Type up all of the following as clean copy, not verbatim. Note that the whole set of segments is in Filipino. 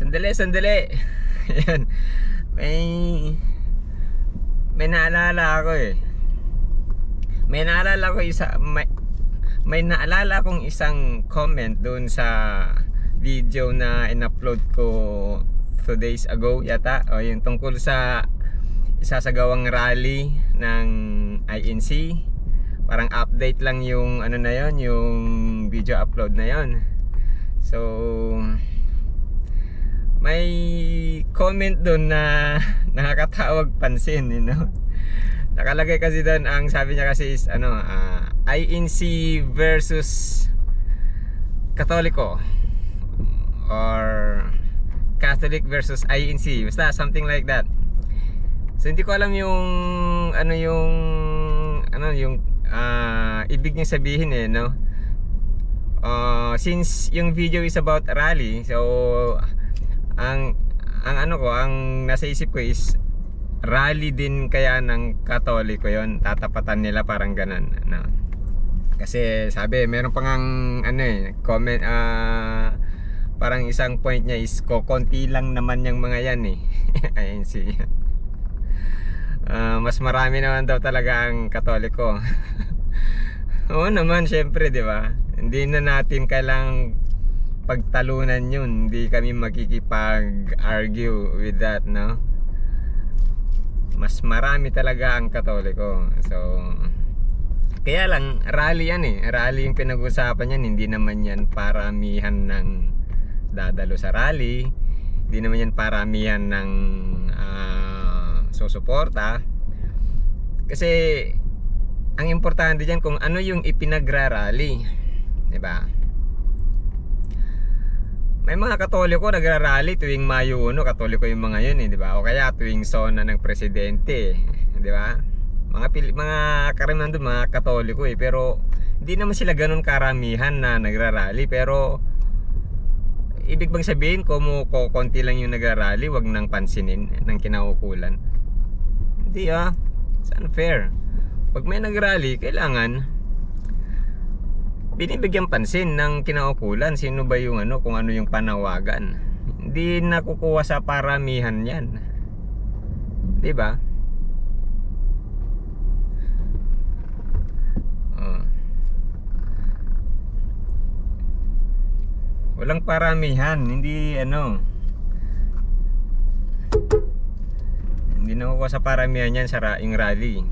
Sandali. Ayan. May may naalala ako eh. May naalala ko may naalala akong isang comment doon sa video na in-upload ko 2 days ago yata, o yung tungkol sa isasagawang rally ng INC. Parang update lang yung ano na yon, yung video upload na yon. So may comment doon na nakakatawag pansin, you know. Nakalagay kasi doon, ang sabi niya kasi is INC versus Katoliko or Catholic versus INC, basta something like that. So hindi ko alam yung ibig niya sabihin eh, no. Since yung video is about rally, so ang nasa isip ko is rally din kaya ng Katoliko yon, tatapatan nila, parang ganun, no? Kasi sabi meron pang comment, parang isang point niya is konti lang naman yung mga yan eh. Ayun mas marami naman daw talaga ang Katoliko. Oo naman, syempre, di ba? Hindi na natin kailangang pagtalunan yun. Hindi kami makikipag-argue with that, no? Mas marami talaga ang Katoliko. So kaya lang, rally yan eh. Rally yung pinag-usapan yan. Hindi naman yan paramihan ng dadalo sa rally. Hindi naman yan paramihan ng susuporta. Kasi ang importante dyan kung ano yung ipinagrarally, diba? May mga Katoliko nagrarally tuwing Mayo 1, Katoliko yung mga yun eh, diba? O kaya tuwing sona ng presidente, diba? Mga karamihan doon mga Katoliko eh, pero hindi naman sila ganun karamihan na nagrarally. Pero ibig bang sabihin kung konti lang yung nagrarally, wag nang pansinin ng kinaukulan? Hindi it's unfair. Pag may nagrally, kailangan binibigyan pansin ng kinaukulan. Sino ba yung kung ano yung panawagan. Hindi nakukuha sa paramihan yan, diba? Walang paramihan, hindi hindi nakukuha sa paramihan yan sa raing rally.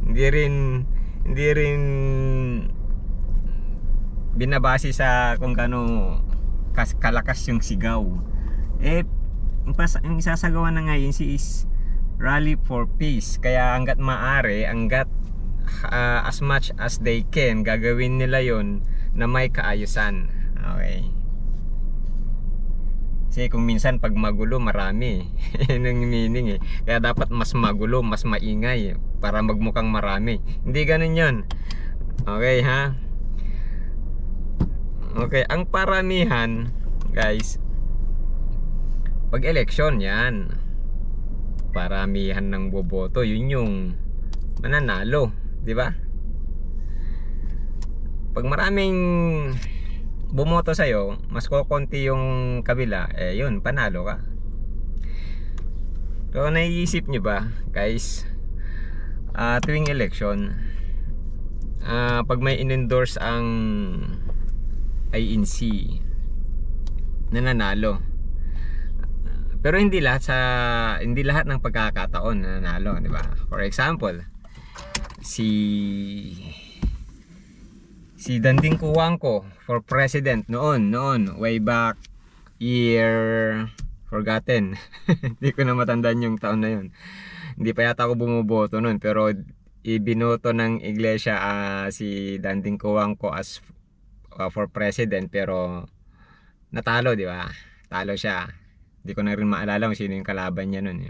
hindi rin binabase sa kung gaano kalakas yung sigaw. Yung isasagawa na ngayon is rally for peace. Kaya hanggat maaari, as much as they can, gagawin nila yon na may kaayusan. Okay. Kasi kung minsan pag magulo, marami. Yun ang meaning eh. Kaya dapat mas magulo, mas maingay para magmukhang marami. Hindi ganun yun. Okay ha? Okay, ang paramihan, guys, pag election yan, paramihan ng boboto, yun yung mananalo, di ba? Pag maraming bumoto sa'yo, mas kokonti yung kabila, yun, panalo ka. So naiisip nyo ba, guys, tuwing election, pag may in-endorse ang INC, nananalo. Pero hindi lahat ng pagkakataon nananalo, di ba? For example, si Danding Kuwangko for president noon, way back year forgotten. Hindi ko na matandaan yung taon na yun. Hindi pa yata ako bumuboto noon, pero ibinoto ng iglesia si Danding Kuwangko as for president, pero natalo, di ba? Talo siya. Hindi ko na rin maalala kung sino yung kalaban niya noon.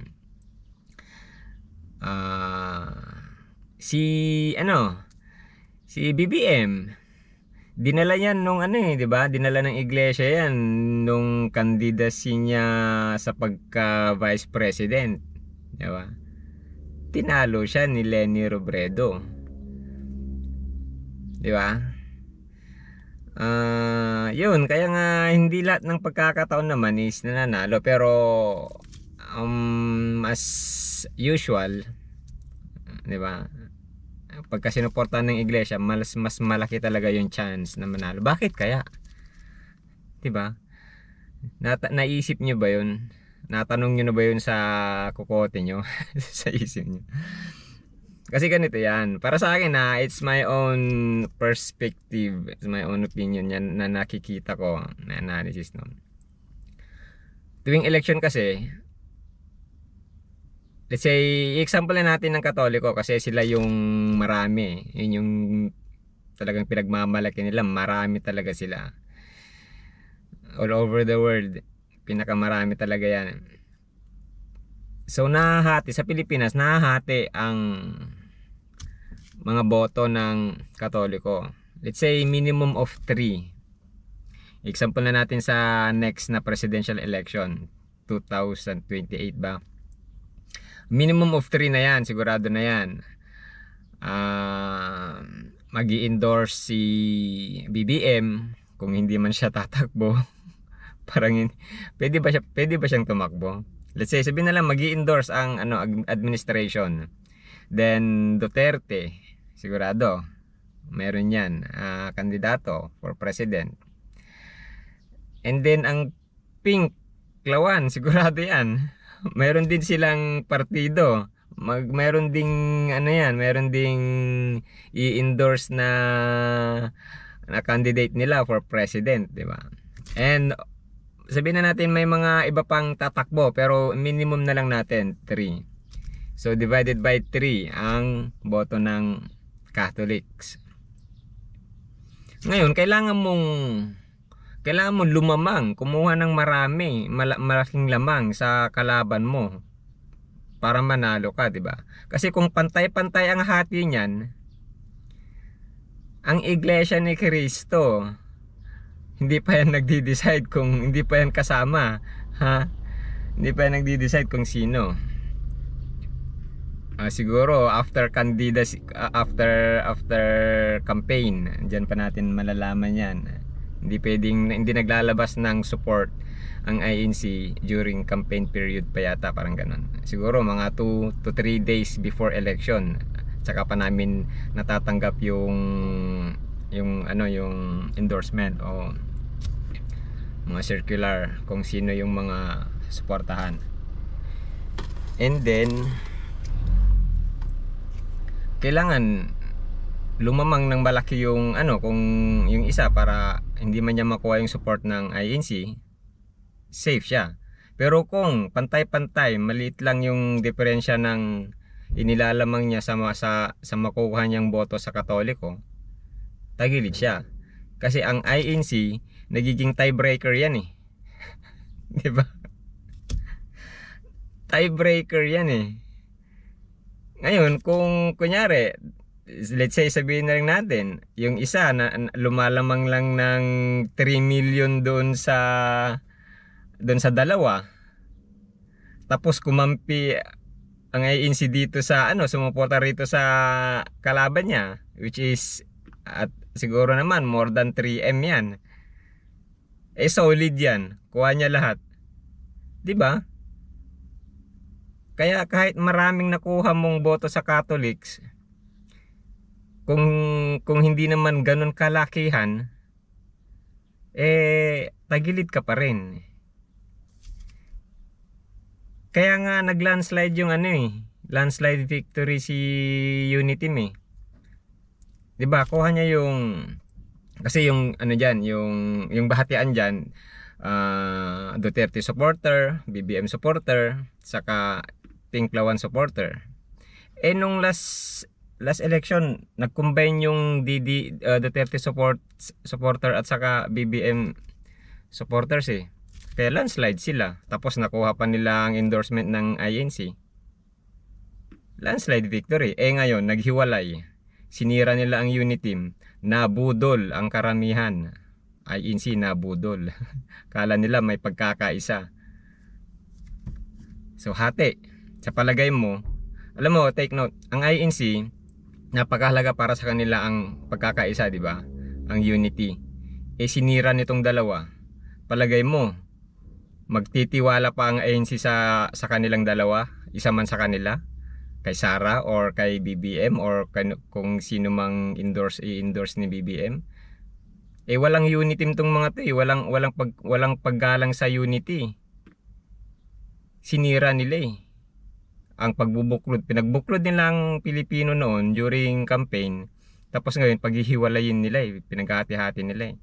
Si BBM, dinala yan nung di ba? Dinala ng iglesia yan nung candidacy niya sa pagka vice president, di ba? Tinalo siya ni Leni Robredo, di ba? Yun, kaya nga hindi lahat ng pagkakataon naman is nananalo, pero as usual, 'di ba? Pagka sinuportahan ng iglesia, mas malaki talaga yung chance na manalo. Bakit kaya? 'Di ba? Naisip niyo ba 'yun? Natanong niyo na ba 'yun sa kokote niyo? Sa isip niyo? Kasi ganito yan. Para sa akin na it's my own perspective. It's my own opinion yan na nakikita ko na analysis no. Tuwing election kasi, let's say, example na natin ng Katoliko kasi sila yung marami. Yun yung talagang pinagmamalaki nila. Marami talaga sila. All over the world. Pinakamarami talaga yan. So nahahati sa Pilipinas, nahahati ang mga boto ng Katoliko. Let's say minimum of 3. Example na natin sa next na presidential election, 2028 ba? Minimum of 3 na yan, sigurado na yan. Magi-endorse si BBM kung hindi man siya tatakbo. Parang pwede ba siyang tumakbo? Let's say sabihin na lang magi-endorse ang administration. Then Duterte, sigurado meron yan, kandidato for president. And then ang Pink Lawan, sigurado yan. Meron din silang partido. Meron ding meron ding i-endorse na candidate nila for president, 'di ba? And sabihin na natin may mga iba pang tatakbo pero minimum na lang natin 3. So divided by 3 ang boto ng Catholics. Ngayon kailangan mong lumamang, kumuha ng malaking lamang sa kalaban mo para manalo ka, 'di ba? Kasi kung pantay-pantay ang hati niyan, ang Iglesia ni Cristo hindi pa yan nagdi-decide kung hindi pa yan kasama, ha? Hindi pa yan nagdi-decide kung sino. Siguro after after campaign, diyan pa natin malalaman yan. Hindi naglalabas ng support ang INC during campaign period pa yata, parang ganun. Siguro mga 2 to 3 days before election, tsaka pa namin natatanggap yung endorsement o mga circular kung sino yung mga suportahan. And then kailangan lumamang ng malaki yung kung yung isa para hindi man niya makuha yung support ng INC, safe siya. Pero kung pantay-pantay, maliit lang yung diferensya ng inilalamang niya sa makukuha niyang boto sa Katoliko, tagilid siya. Kasi ang INC nagiging tiebreaker yan eh. 'Di ba? Tiebreaker yan eh. Ngayon, kung kunyari, let's say sabihin na rin natin, yung isa na lumalamang lang ng 3 million doon sa dalawa. Tapos kumampi ang INC dito sa sumuporta rito sa kalaban niya, which is at siguro naman more than 3M yan. Solid yan. Kuha niya lahat. 'Di ba? Kaya kahit maraming nakuha mong boto sa Catholics, kung hindi naman ganun kalakihan, tagilid ka pa rin. Kaya nga nag-landslide yung landslide victory si Unity eh. 'Di ba? Kuha niya kasi yung yung bahatian diyan, Duterte supporter, BBM supporter, saka Pink Lawan supporter. Nung last election, nag-combine yung Duterte supporter at saka BBM supporters eh. Kaya landslide sila. Tapos nakuha pa nila ang endorsement ng INC. Landslide victory. Ngayon, naghiwalay. Sinira nila ang unity team. Nabudol ang karamihan. INC nabudol. Kala nila may pagkakaisa. So hati. Sa palagay mo, alam mo, take note, ang INC napakahalaga para sa kanila ang pagkakaisa, di ba? Ang unity. sinira nitong dalawa. Palagay mo, magtitiwala pa ang ANC sa kanilang dalawa? Isa man sa kanila? Kay Sara or kay BBM or kung sino mang i-endorse ni BBM? Walang unity tong mga to eh. Walang paggalang sa unity. Sinira nila eh. Ang pinagbuklod nila ang Pilipino noon during campaign. Tapos ngayon, paghihiwalayin nila eh. Pinaghati-hati nila eh.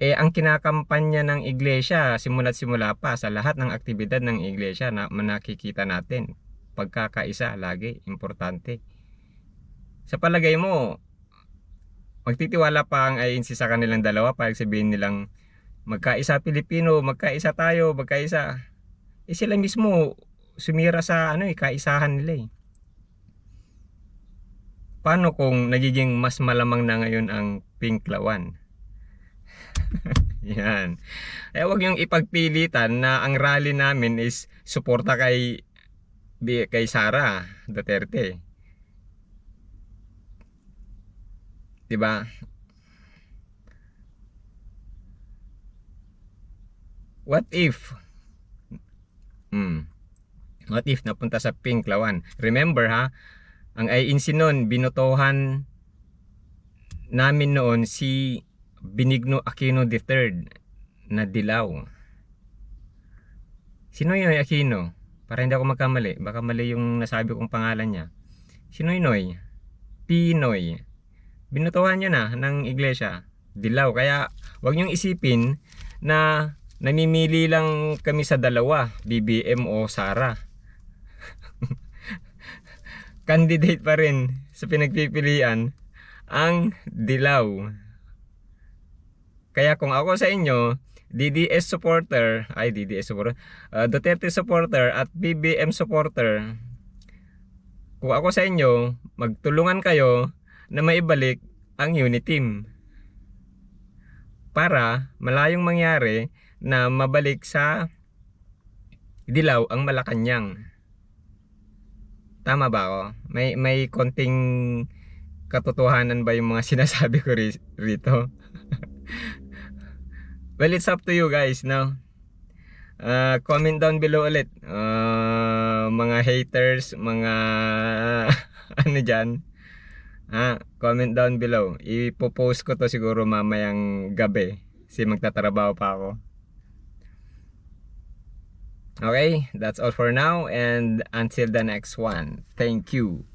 Ang kinakampanya ng iglesia, simula't simula pa sa lahat ng aktibidad ng iglesia na nakikita natin, pagkakaisa lagi, importante. Sa palagay mo, magtitiwala pa ang ANC sa kanilang dalawa pag sabihin nilang magkaisa Pilipino, magkaisa tayo, magkaisa. Sila mismo sumira sa kaisahan nila eh. Paano kung nagiging mas malamang na ngayon ang Pinklawan? Yan. Huwag yung ipagpilitan na ang rally namin is suporta kay Sara Duterte. Diba? What if napunta sa Pinklawan? Remember ha, ang ANC noon, binotohan namin noon si Benigno Aquino III na dilaw. Sino yun Aquino? Para hindi ako magkamali. Baka mali yung nasabi kong pangalan niya. Sino yun? Pinoy. Binotohan niya na ng iglesia. Dilaw. Kaya wag niyong isipin na namimili lang kami sa dalawa. BBM o Sara. Candidate pa rin sa pinagpipilian ang dilaw. Kaya kung ako sa inyo, Duterte supporter at BBM supporter, kung ako sa inyo, magtulungan kayo na maibalik ang Uniteam para malayong mangyari na mabalik sa dilaw ang Malacanang. Tama ba ako? May konting katotohanan ba yung mga sinasabi ko rito? Well, it's up to you guys, no? Comment down below ulit. Mga haters, mga ano dyan. Comment down below. Ipopost ko to siguro mamayang gabi. Kasi magtatrabaho pa ako. Okay, that's all for now. And until the next one. Thank you.